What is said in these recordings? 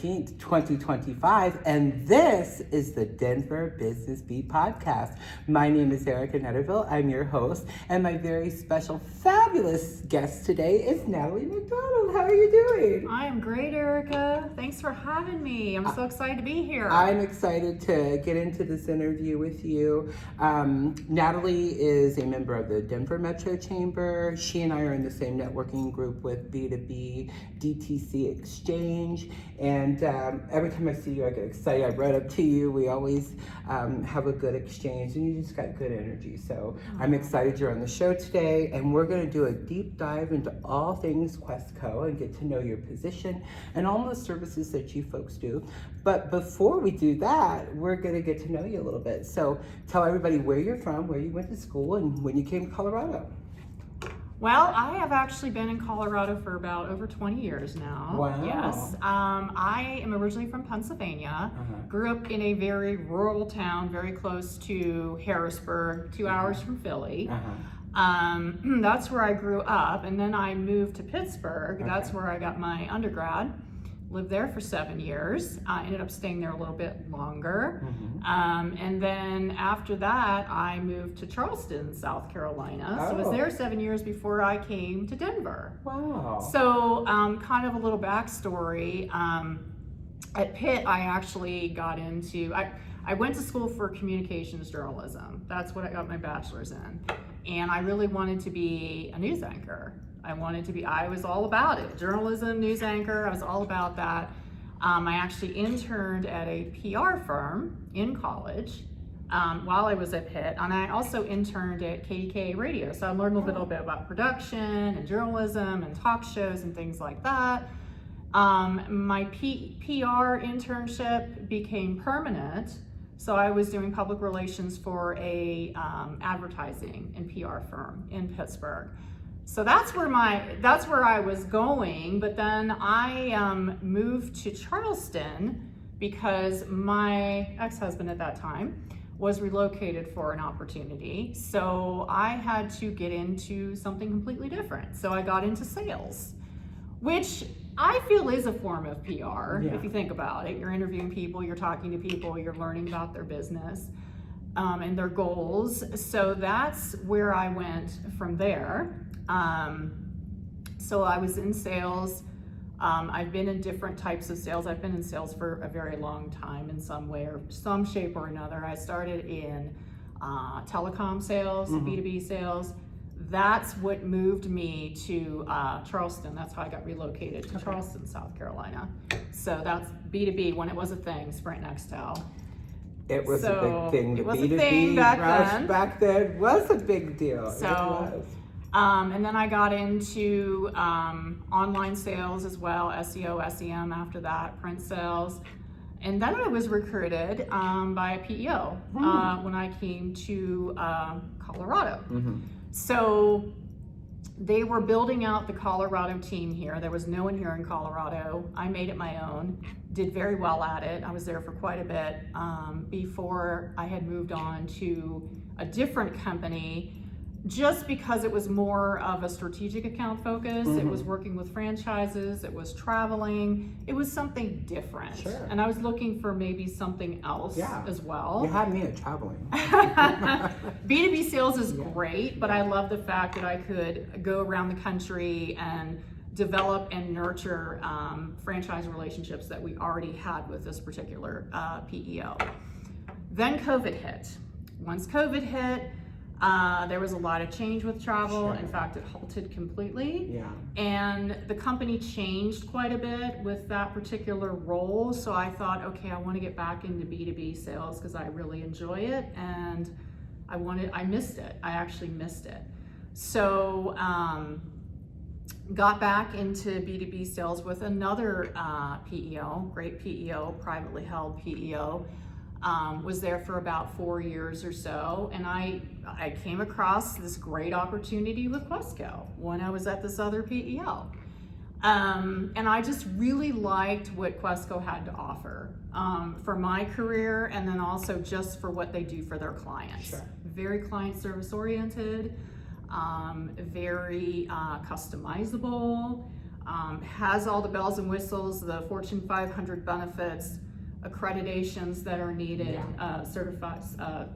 14th, 2025, and this is the Denver Business Beat podcast. My name is Arica Netterville. I'm your host, and my very special, fabulous guest today is Natalie MacDonald. How are you doing? I am great, Erica. Thanks for having me. I'm so excited to be here. I'm excited to get into this interview with you. Natalie is a member of the Denver Metro Chamber. She and I are in the same networking group with B2B DTC Exchange. And every time I see you, I get excited. I write up to you. We always have a good exchange, and you just got good energy. So I'm excited you're on the show today, and we're going to do a deep dive into all things Questco and get to know your position and all the services that you folks do. But before we do that, we're going to get to know you a little bit. So tell everybody where you're from, where you went to school, and when you came to Colorado. Well, I have actually been in Colorado for about over 20 years now. Wow. Yes. I am originally from Pennsylvania. Grew up in a very rural town, very close to Harrisburg, 2 hours from Philly. That's where I grew up, and then I moved to Pittsburgh. That's where I got my undergrad. Lived there for 7 years. I ended up staying there a little bit longer. And then after that, I moved to Charleston, South Carolina. So I was there 7 years before I came to Denver. Wow. So kind of a little backstory. At Pitt, I actually got into, I went to school for communications journalism. That's what I got my bachelor's in. And I really wanted to be a news anchor. I was all about it. Journalism, news anchor, I was all about that. I actually interned at a PR firm in college while I was at Pitt, and I also interned at KDKA Radio. So I learned a little bit about production and journalism and talk shows and things like that. My PR internship became permanent. So I was doing public relations for a advertising and PR firm in Pittsburgh. So that's where I was going, but then I moved to Charleston because my ex-husband at that time was relocated for an opportunity. So I had to get into something completely different. So I got into sales, which I feel is a form of PR. If you think about it. You're interviewing people, you're talking to people, you're learning about their business and their goals. So that's where I went from there. So I was in sales. I've been in different types of sales. I've been in sales for a very long time in some way or some shape or another. I started in telecom sales, B2B sales. That's what moved me to Charleston. That's how I got relocated to Charleston, South Carolina. So that's B2B when it was a thing, Sprint Nextel. It was a big thing. It was a thing back then was a big deal. So, it was. And then I got into online sales as well, SEO, SEM after that, print sales. And then I was recruited by a PEO when I came to Colorado. So they were building out the Colorado team here. There was no one here in Colorado. I made it my own, did very well at it. I was there for quite a bit before I had moved on to a different company, just because it was more of a strategic account focus. It was working with franchises, it was traveling, it was something different. Sure. And I was looking for maybe something else as well. You had me at traveling. B2B sales is great, but I love the fact that I could go around the country and develop and nurture franchise relationships that we already had with this particular PEO. Then COVID hit. Once COVID hit, there was a lot of change with travel. In fact, it halted completely. And the company changed quite a bit with that particular role. So I thought, okay, I want to get back into B2B sales because I really enjoy it. And I missed it. I actually missed it. So got back into B2B sales with another PEO, great PEO, privately held PEO. Was there for about 4 years or so, and I came across this great opportunity with Questco when I was at this other PEO. And I just really liked what Questco had to offer for my career, and then also just for what they do for their clients. Very client service oriented, very customizable. has all the bells and whistles, the Fortune 500 benefits, accreditations that are needed,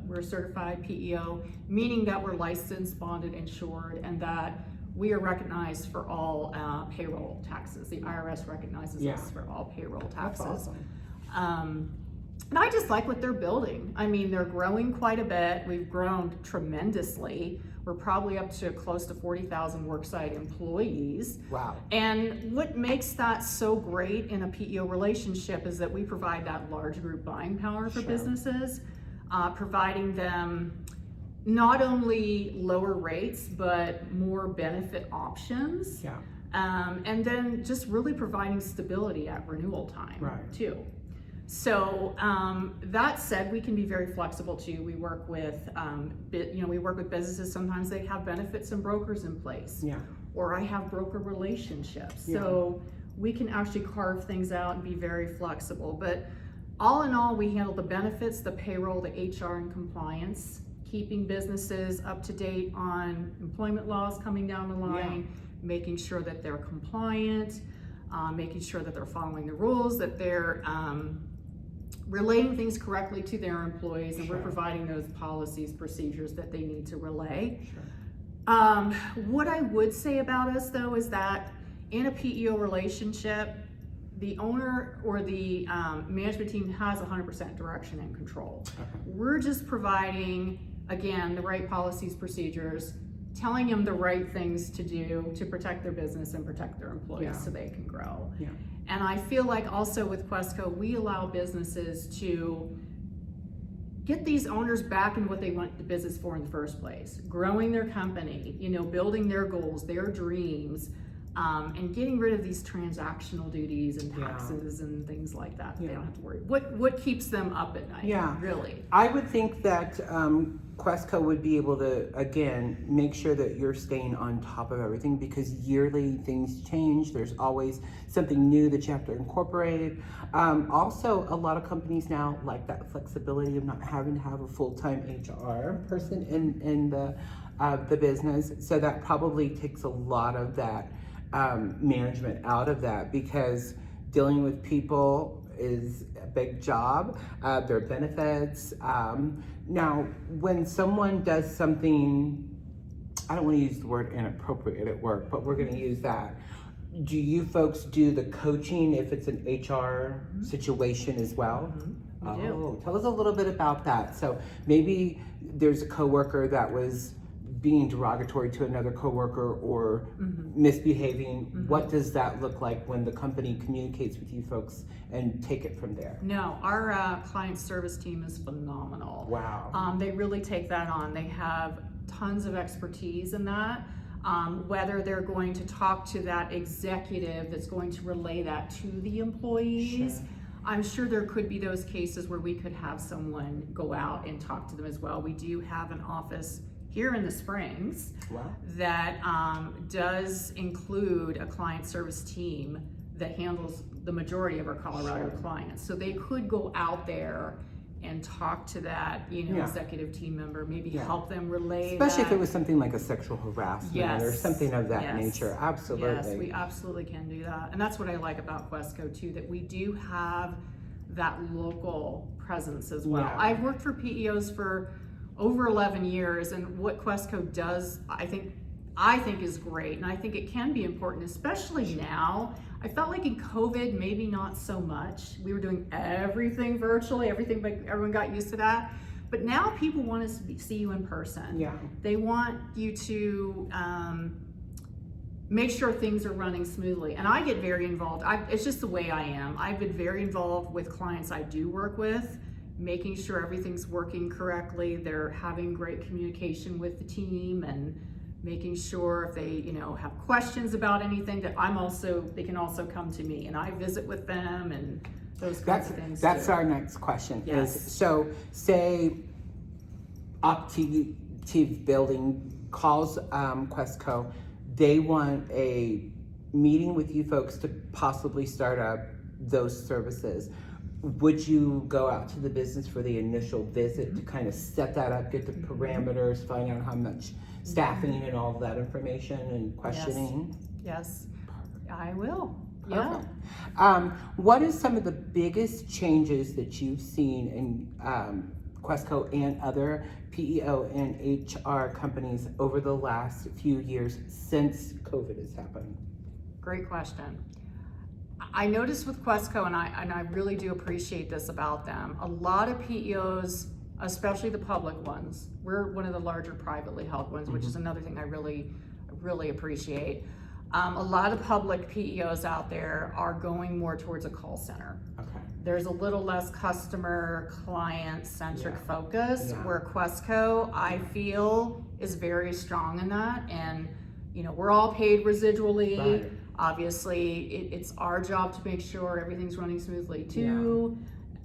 we're certified PEO, meaning that we're licensed, bonded, insured, and that we are recognized for all payroll taxes. The IRS recognizes us for all payroll taxes. That's awesome. And I just like what they're building. I mean, they're growing quite a bit. We've grown tremendously. We're probably up to close to 40,000 worksite employees. Wow. And what makes that so great in a PEO relationship is that we provide that large group buying power for businesses, providing them not only lower rates, but more benefit options. Yeah. And then just really providing stability at renewal time too. So that said, we can be very flexible too. We work with, we work with businesses. Sometimes they have benefits and brokers in place. Yeah. Or I have broker relationships. Yeah. So we can actually carve things out and be very flexible. But all in all, we handle the benefits, the payroll, the HR, and compliance, keeping businesses up to date on employment laws coming down the line, making sure that they're compliant, making sure that they're following the rules, that they're relaying things correctly to their employees, and we're providing those policies, procedures that they need to relay. What I would say about us though is that in a PEO relationship, the owner or the management team has 100% direction and control. We're just providing, again, the right policies, procedures, telling them the right things to do to protect their business and protect their employees so they can grow. And I feel like also with Questco, we allow businesses to get these owners back in what they want the business for in the first place, growing their company, building their goals, their dreams, and getting rid of these transactional duties and taxes and things like that. They don't have to worry. What keeps them up at night, really? I would think that Questco would be able to, again, make sure that you're staying on top of everything, because yearly things change. There's always something new that you have to incorporate. Also, a lot of companies now like that flexibility of not having to have a full-time HR person in the business. So that probably takes a lot of that management out of that, because dealing with people is a big job, their benefits. Now, when someone does something, I don't want to use the word inappropriate at work, but we're going to use that. Do you folks do the coaching if it's an HR situation as well? We do. Tell us a little bit about that. So maybe there's a coworker that was being derogatory to another coworker or misbehaving. What does that look like when the company communicates with you folks and take it from there? No, our client service team is phenomenal. Wow. They really take that on. They have tons of expertise in that. Whether they're going to talk to that executive that's going to relay that to the employees. I'm sure there could be those cases where we could have someone go out and talk to them as well. We do have an office here in the Springs that does include a client service team that handles the majority of our Colorado clients. So they could go out there and talk to that, executive team member, maybe help them relay Especially that. if it was something like a sexual harassment or something of that nature. Absolutely. Yes, we absolutely can do that. And that's what I like about Questco too, that we do have that local presence as well. I've worked for PEOs for over 11 years, and what Questco does, I think is great, and I think it can be important, especially now. I felt like in COVID, maybe not so much. We were doing everything virtually, everyone got used to that. But now people want to see you in person. They want you to make sure things are running smoothly. And I get very involved. It's just the way I am. I've been very involved with clients I do work with, making sure everything's working correctly. They're having great communication with the team and making sure if they, have questions about anything that they can also come to me and I visit with them and those kinds of things. That's too. our next question. Yes. So say Optiv Building calls Questco, they want a meeting with you folks to possibly start up those services. Would you go out to the business for the initial visit to kind of set that up, get the parameters, find out how much staffing and all of that information and questioning? Yes. I will. Yeah. Perfect. What is some of the biggest changes that you've seen in Questco and other PEO and HR companies over the last few years since COVID has happened? Great question. I noticed with Questco, and I really do appreciate this about them, a lot of PEOs, especially the public ones, we're one of the larger privately held ones, which is another thing I really appreciate. A lot of public PEOs out there are going more towards a call center. Okay. There's a little less customer client centric focus, Yeah. where Questco, I feel, is very strong in that. And we're all paid residually. Right. Obviously, it's our job to make sure everything's running smoothly too.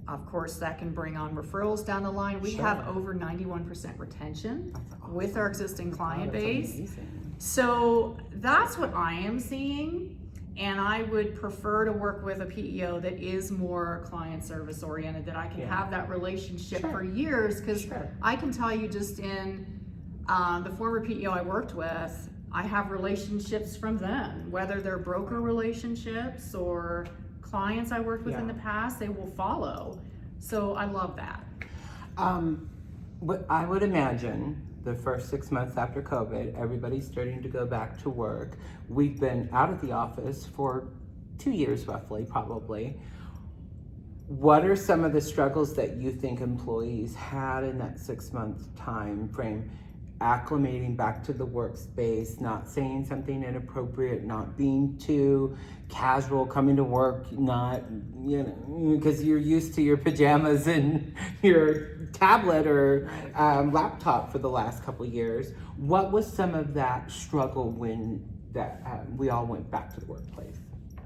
Of course, that can bring on referrals down the line. We have over 91% retention with our existing client base. Amazing. So that's what I am seeing. And I would prefer to work with a PEO that is more client service oriented, that I can have that relationship for years. Because I can tell you, just in the former PEO I worked with, I have relationships from them, whether they're broker relationships or clients I worked with in the past, they will follow. So I love that. But I would imagine the first 6 months after COVID, everybody's starting to go back to work. We've been out of the office for 2 years roughly, probably. What are some of the struggles that you think employees had in that 6-month time frame? Acclimating back to the workspace, not saying something inappropriate, not being too casual, coming to work, not, because you're used to your pajamas and your tablet or laptop for the last couple years. What was some of that struggle when we all went back to the workplace?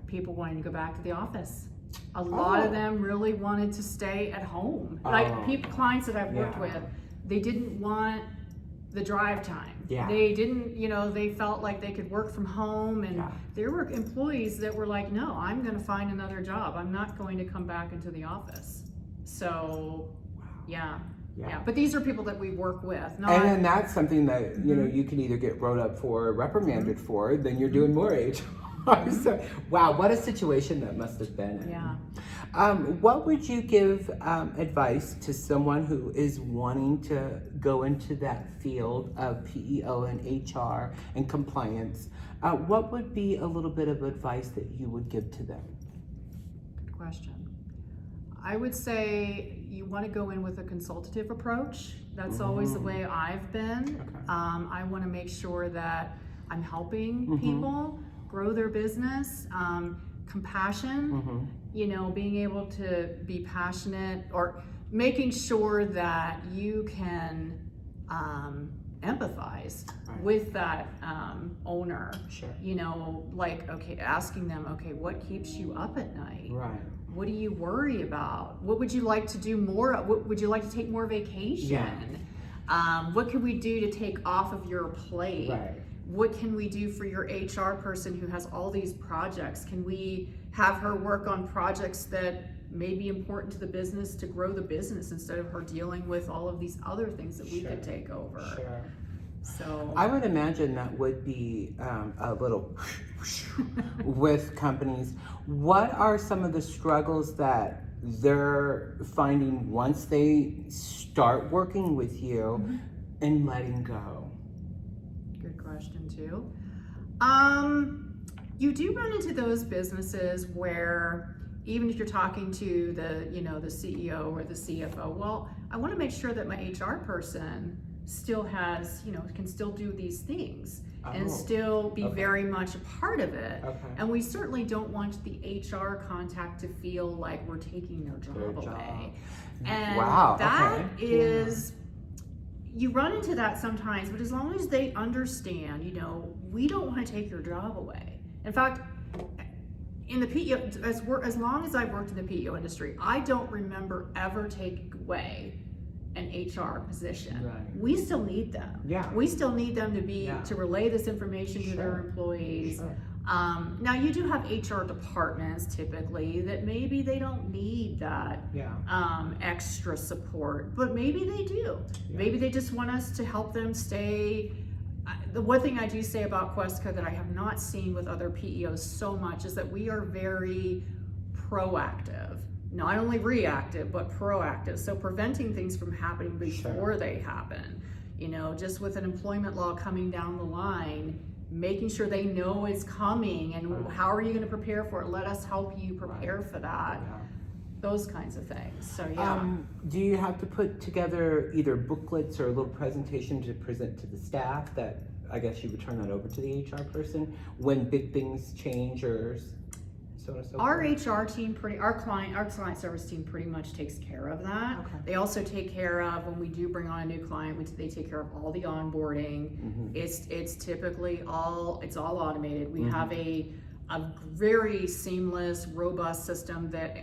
People wanting to go back to the office. A lot of them really wanted to stay at home. Like clients that I've worked with, they didn't want the drive time. They didn't, they felt like they could work from home, and there were employees that were like, no, I'm going to find another job. I'm not going to come back into the office. So, yeah. But these are people that we work with. And then that's something that, you can either get wrote up for, reprimanded for, then you're doing more HR. So, wow, what a situation that must have been in. What would you give advice to someone who is wanting to go into that field of PEO and HR and compliance? What would be a little bit of advice that you would give to them? Good question. I would say you want to go in with a consultative approach. That's always the way I've been. I want to make sure that I'm helping people grow their business. Compassion, being able to be passionate, or making sure that you can empathize with that owner. Asking them, what keeps you up at night? What do you worry about? What would you like to do more? Would you like to take more vacation? What can we do to take off of your plate? What can we do for your HR person who has all these projects? Can we have her work on projects that may be important to the business to grow the business, instead of her dealing with all of these other things that we could take over? So I would imagine that would be a little with companies. What are some of the struggles that they're finding once they start working with you and letting go? Question too. You do run into those businesses where, even if you're talking to the the CEO or the CFO, well, I want to make sure that my HR person still has, can still do these things and still be very much a part of it. And we certainly don't want the HR contact to feel like we're taking their job away. And that is, you run into that sometimes, but as long as they understand, we don't want to take your job away. In fact, in the PEO, as long as I've worked in the PEO industry, I don't remember ever taking away an HR position. We still need them. We still need them to relay this information to their employees. Now, you do have HR departments typically that maybe they don't need that extra support, but maybe they do. Maybe they just want us to help them stay. the one thing I do say about Questco that I have not seen with other PEOs so much is that we are very proactive, not only reactive, but proactive. So preventing things from happening before they happen. You know, just with an employment law coming down the line, making sure they know it's coming and how are you going to prepare for it? Let us help you prepare for that. Those kinds of things. So do you have to put together either booklets or a little presentation to present to the staff that I guess you would turn that over to the HR person when big things change or so on and so forth? Our HR team, our client service team pretty much takes care of that. Okay. They also take care of, when we do bring on a new client, they take care of all the onboarding. It's typically all automated. We have a very seamless, robust system that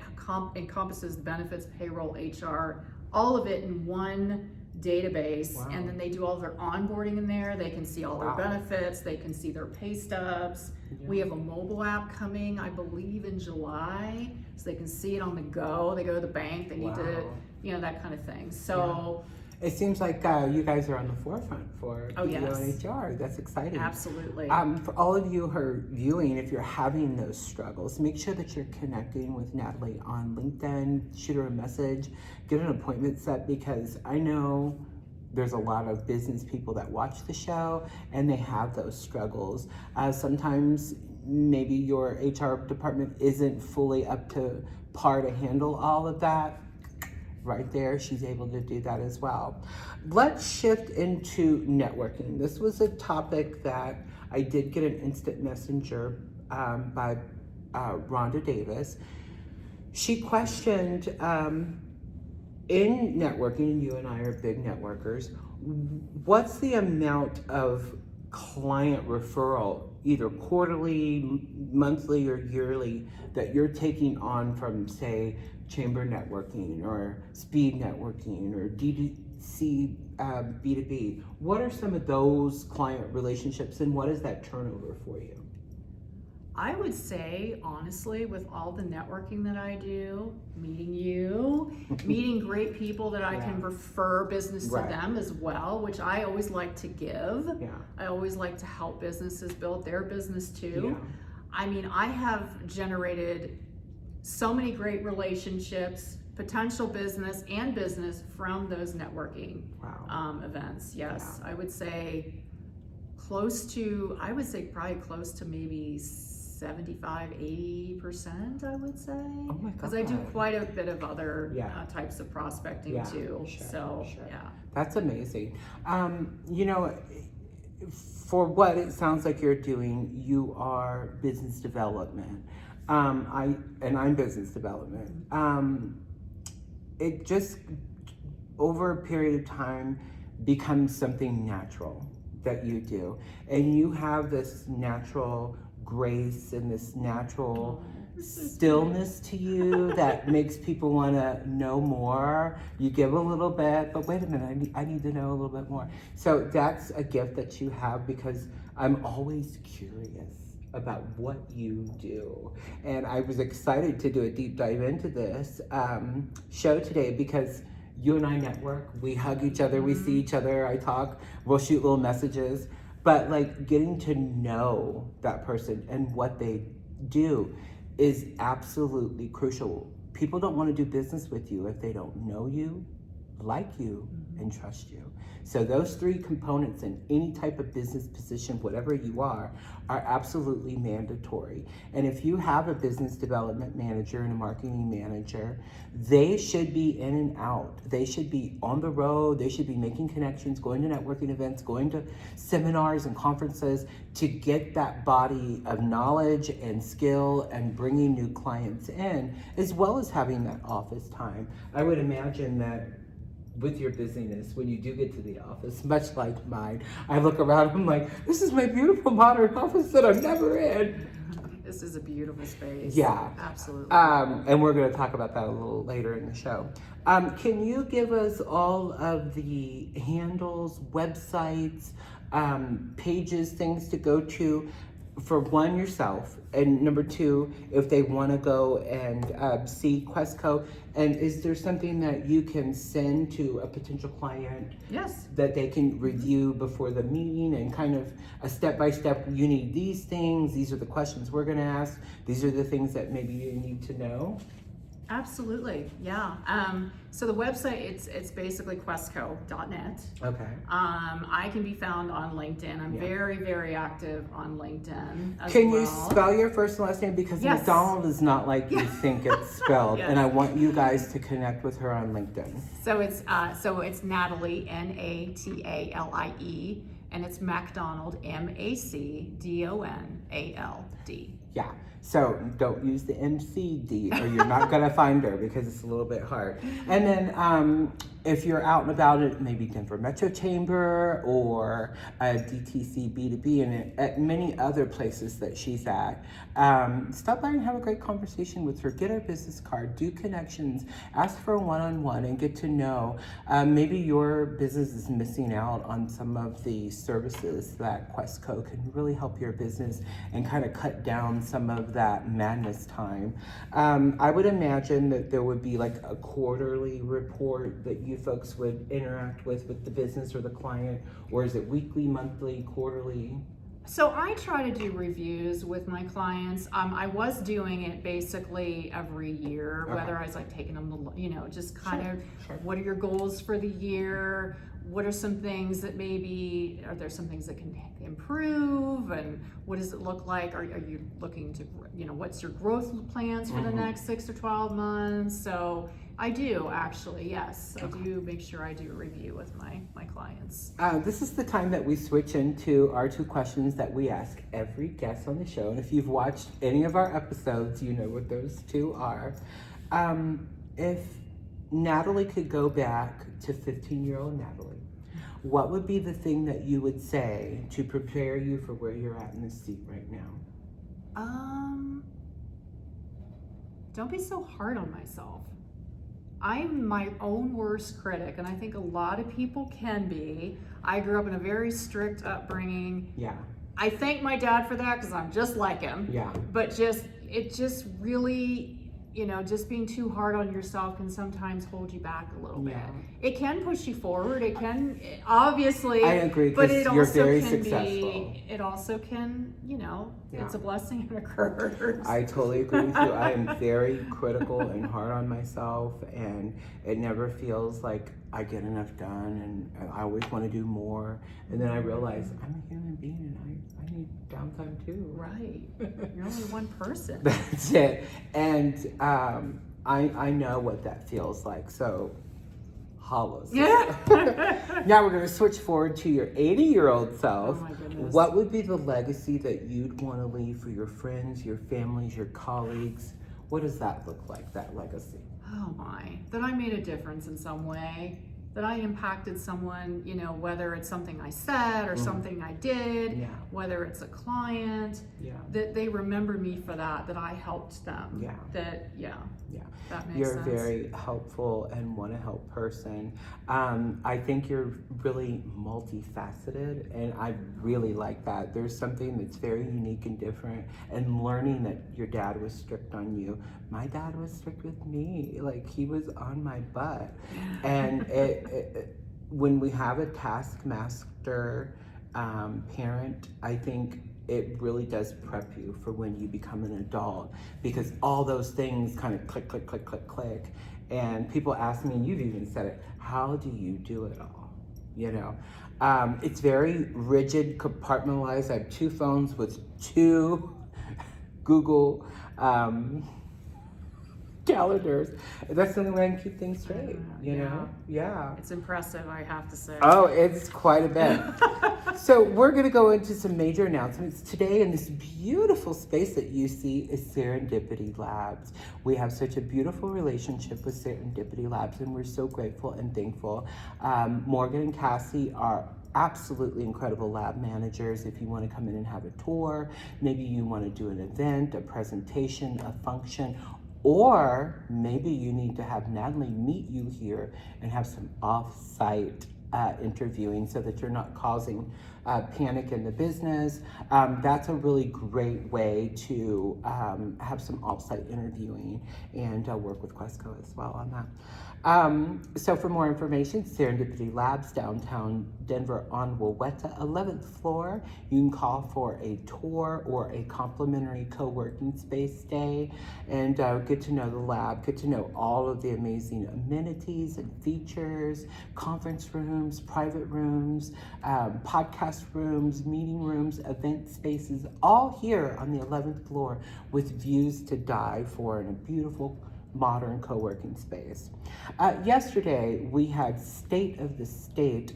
encompasses benefits, payroll, HR, all of it in one database. And then they do all their onboarding in there. They can see all their benefits. They can see their pay stubs. We have a mobile app coming, I believe, in July, so they can see it on the go. They go to the bank, they need to, you know, that kind of thing. So it seems like you guys are on the forefront for PEO and HR. That's exciting. Absolutely. For all of you who are viewing, if you're having those struggles, make sure that you're connecting with Natalie on LinkedIn. Shoot her a message, get an appointment set, because I know there's a lot of business people that watch the show and they have those struggles. Sometimes maybe your HR department isn't fully up to par to handle all of that. Right there, she's able to do that as well. Let's shift into networking. This was a topic that I did get an instant messenger by Rhonda Davis. She questioned, in networking, and you and I are big networkers, what's the amount of client referral, either quarterly, monthly, or yearly, that you're taking on from, say, chamber networking or speed networking or DDC B2B? What are some of those client relationships and what is that turnover for you? I would say, honestly, with all the networking that I do, meeting you, meeting great people that I can refer business to them as well, which I always like to give. I always like to help businesses build their business too. I mean, I have generated so many great relationships, potential business and business from those networking events. I would say probably close to maybe 75-80%, I would say. Oh my God. Because I do quite a bit of other types of prospecting too. That's amazing. You know, for what it sounds like you're doing, you are business development. I'm business development. It just, over a period of time, becomes something natural that you do. And you have this natural grace and this natural stillness to you that makes people want to know more. You give a little bit, but wait a minute, I need to know a little bit more. So that's a gift that you have, because I'm always curious about what you do. And I was excited to do a deep dive into this show today, because you and I network, we hug each other, we see each other, I talk, we'll shoot little messages, but like getting to know that person and what they do is absolutely crucial. People don't want to do business with you if they don't know you, like you, and trust you. So those three components in any type of business position, whatever you are absolutely mandatory. And if you have a business development manager and a marketing manager, they should be in and out. They should be on the road. They should be making connections, going to networking events, going to seminars and conferences to get that body of knowledge and skill and bringing new clients in, as well as having that office time. I would imagine that with your busyness, when you do get to the office, much like mine, I look around, I'm like, this is my beautiful modern office that I'm never in. This is a beautiful space. Yeah. Absolutely. And we're going to talk about that a little later in the show. Can you give us all of the handles, websites, pages, things to go to for one, yourself, and number two, if they want to go and see Questco, and is there something that you can send to a potential client Yes. that they can review before the meeting, and kind of a step-by-step, you need these things, these are the questions we're going to ask, these are the things that maybe you need to know? Absolutely, yeah. So the website, it's basically questco.net. Okay. I can be found on LinkedIn. I'm very, very active on LinkedIn as Can well. you spell your first and last name? Because Yes. MacDonald is not like you think it's spelled, Yes. and I want you guys to connect with her on LinkedIn. So it's Natalie, Natalie, and it's MacDonald, MacDonald. Yeah, so don't use the MCD or you're not gonna find her because it's a little bit hard. And then if you're out and about at maybe Denver Metro Chamber or DTC B2B and at many other places that she's at, stop by and have a great conversation with her. Get her business card, do connections, ask for a one-on-one and get to know. Maybe your business is missing out on some of the services that Questco can really help your business and kind of cut down some of that madness time. I would imagine that there would be like a quarterly report that you folks would interact with the business or the client, or is it weekly, monthly, quarterly? So I try to do reviews with my clients. I was doing it basically every year, whether I was like taking them to, just kind of what are your goals for the year? What are some things that are there some things that can improve, and what does it look like? Are you looking to, what's your growth plans for the next 6 to 12 months? So I do actually, yes. I do make sure I do a review with my clients. This is the time that we switch into our 2 questions that we ask every guest on the show. And if you've watched any of our episodes, you know what those 2 are. If Natalie could go back to 15-year-old Natalie, what would be the thing that you would say to prepare you for where you're at in the seat right now? Don't be so hard on myself. I'm my own worst critic, and I think a lot of people can be. I grew up in a very strict upbringing. Yeah. I thank my dad for that because I'm just like him. Yeah. But it just really, just being too hard on yourself can sometimes hold you back a little bit. It can push you forward. It can, obviously. I agree, but because it you're also very can successful. it also can, it's a blessing and a curse. I totally agree with you. I am very critical and hard on myself, and it never feels like I get enough done, and I always want to do more. And then I realize I'm a human being and I need downtime too. Right. You're only one person. That's it. And I know what that feels like. So hollows. Yeah. Now we're going to switch forward to your 80-year-old self. Oh my goodness. What would be the legacy that you'd want to leave for your friends, your families, your colleagues? What does that look like, that legacy? Oh my, that I made a difference in some way, that I impacted someone, whether it's something I said or something I did, whether it's a client, that they remember me for that I helped them. That makes You're sense. a very helpful and want to help person. I think you're really multifaceted, and I really like that. There's something that's very unique and different, and learning that your dad was strict on you. My dad was strict with me. Like, he was on my butt. And when we have a taskmaster parent, I think it really does prep you for when you become an adult, because all those things kind of click, click, click, click, click. And people ask me, and you've even said it, how do you do it all? It's very rigid, compartmentalized. I have 2 phones with 2 Google calendars. That's the only way I can keep things straight, you know? Yeah. It's impressive, I have to say. Oh, it's quite a bit. So we're going to go into some major announcements today, and this beautiful space that you see is Serendipity Labs. We have such a beautiful relationship with Serendipity Labs, and we're so grateful and thankful. Morgan and Cassie are absolutely incredible lab managers. If you want to come in and have a tour, maybe you want to do an event, a presentation, a function, or maybe you need to have Natalie meet you here and have some off-site interviewing so that you're not causing Panic in the Business. That's a really great way to have some off-site interviewing and work with Questco as well on that. So for more information, Serendipity Labs, downtown Denver on Wawetta, 11th floor. You can call for a tour or a complimentary co-working space stay and get to know the lab, get to know all of the amazing amenities and features, conference rooms, private rooms, podcast rooms, meeting rooms, event spaces, all here on the 11th floor with views to die for in a beautiful modern co-working space. Yesterday, we had State of the State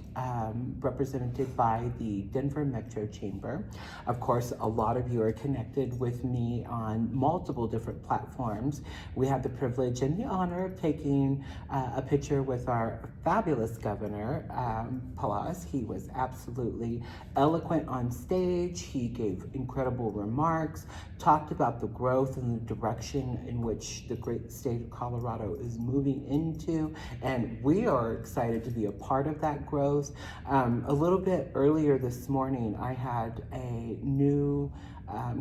represented by the Denver Metro Chamber. Of course, a lot of you are connected with me on multiple different platforms. We had the privilege and the honor of taking a picture with our fabulous governor, Palas. He was absolutely eloquent on stage. He gave incredible remarks, talked about the growth and the direction in which the great state of Colorado is moving into, and we are excited to be a part of that growth. A little bit earlier this morning, I had a new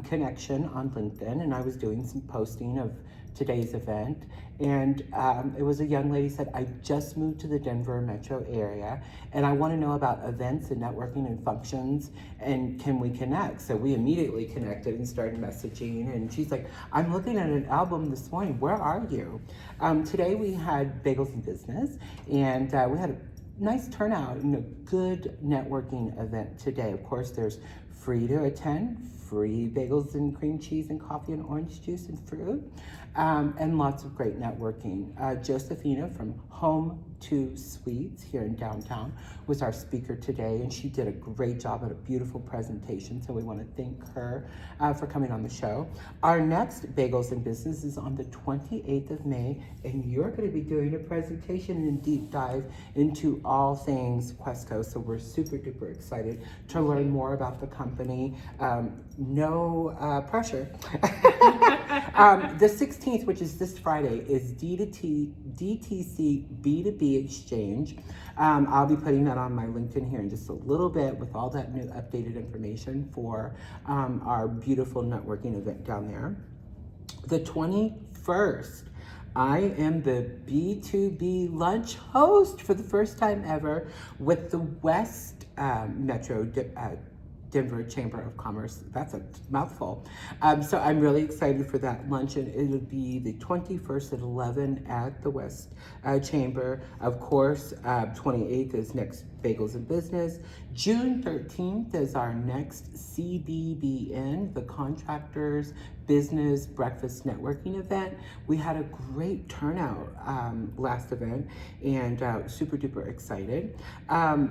connection on LinkedIn, and I was doing some posting of today's event, and it was a young lady said, I just moved to the Denver metro area and I want to know about events and networking and functions, and can we connect? So we immediately connected and started messaging, and she's like, I'm looking at an album this morning, where are you? Today we had Bagels and Business, and we had a nice turnout and a good networking event today. Of course, there's free to attend, free bagels and cream cheese and coffee and orange juice and fruit, and lots of great networking. Josephina from Home to Sweets here in downtown was our speaker today, and she did a great job at a beautiful presentation, so we want to thank her for coming on the show. Our next Bagels and Business is on the 28th of May, and you're going to be doing a presentation and deep dive into all things Questco, so we're super duper excited to learn more about the company. No pressure. The 16th, which is this Friday, is DTC B2B Exchange. I'll be putting that on my LinkedIn here in just a little bit with all that new updated information for our beautiful networking event down there. The 21st, I am the B2B lunch host for the first time ever with the West Metro Denver Chamber of Commerce. That's a mouthful. So I'm really excited for that luncheon. It'll be the 21st at 11 at the West Chamber. Of course, 28th is next Bagels and Business. June 13th is our next CBBN, the Contractors Business Breakfast Networking event. We had a great turnout last event, and super duper excited.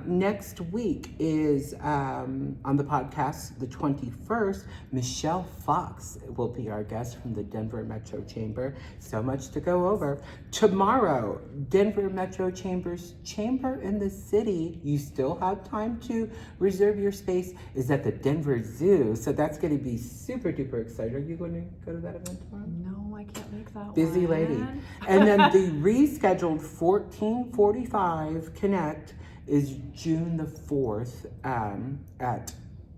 Next week is on the podcast, the 21st, Michelle Fox will be our guest from the Denver Metro Chamber. So much to go over. Tomorrow, Denver Metro Chamber's Chamber in the City. You still have time to reserve your space, is at the Denver Zoo. So that's going to be super duper exciting. Are you going to go to that event tomorrow? No, I can't make that Busy one. lady. And then the rescheduled 1445 Connect is June the 4th at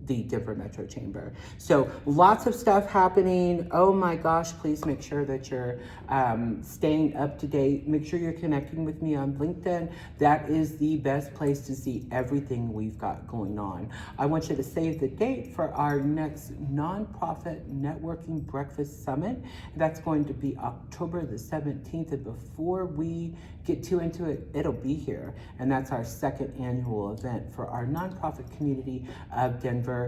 the Denver Metro Chamber. So lots of stuff happening. Oh my gosh, please make sure that you're staying up to date. Make sure you're connecting with me on LinkedIn. That is the best place to see everything we've got going on. I want you to save the date for our next nonprofit networking breakfast summit. That's going to be October the 17th. And before we get too into it, it'll be here. And that's our second annual event for our nonprofit community of Denver.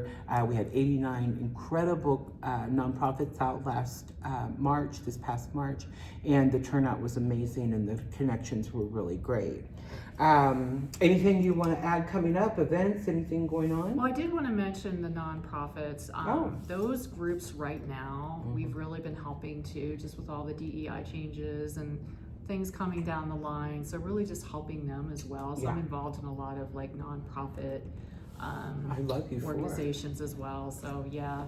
We had 89 incredible nonprofits out this past March, and the turnout was amazing and the connections were really great. Anything you want to add coming up, events, anything going on? Well, I did want to mention the nonprofits. Those groups right now, we've really been helping too, just with all the DEI changes and things coming down the line. So really just helping them as well. So I'm involved in a lot of like nonprofit I love you organizations as well. So yeah.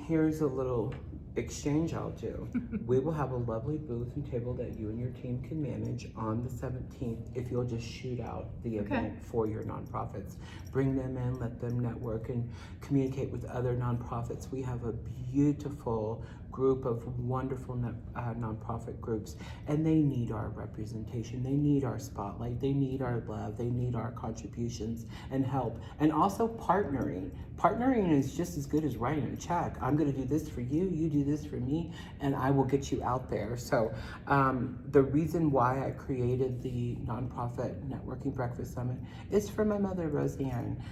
Here's a little Exchange I'll do. We will have a lovely booth and table that you and your team can manage on the 17th if you'll just shoot out the event for your nonprofits. Bring them in, let them network and communicate with other nonprofits. We have a beautiful group of wonderful nonprofit groups, and they need our representation. They need our spotlight. They need our love. They need our contributions and help. And also partnering. Partnering is just as good as writing a check. I'm going to do this for you, you do this for me, and I will get you out there. So the reason why I created the Nonprofit Networking Breakfast Summit is for my mother, Roseanne.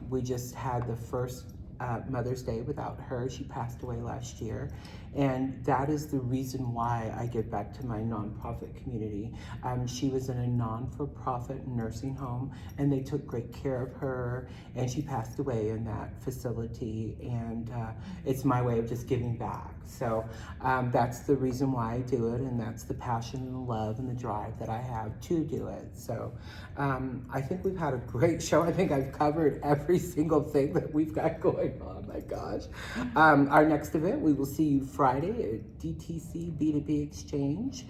We just had the first Mother's Day without her. She passed away last year. And that is the reason why I give back to my nonprofit community. She was in a non-for-profit nursing home, and they took great care of her, and she passed away in that facility. And it's my way of just giving back. So that's the reason why I do it, and that's the passion and the love and the drive that I have to do it. So I think we've had a great show. I think I've covered every single thing that we've got going on. My gosh. Our next event, we will see you Friday at DTC B2B Exchange.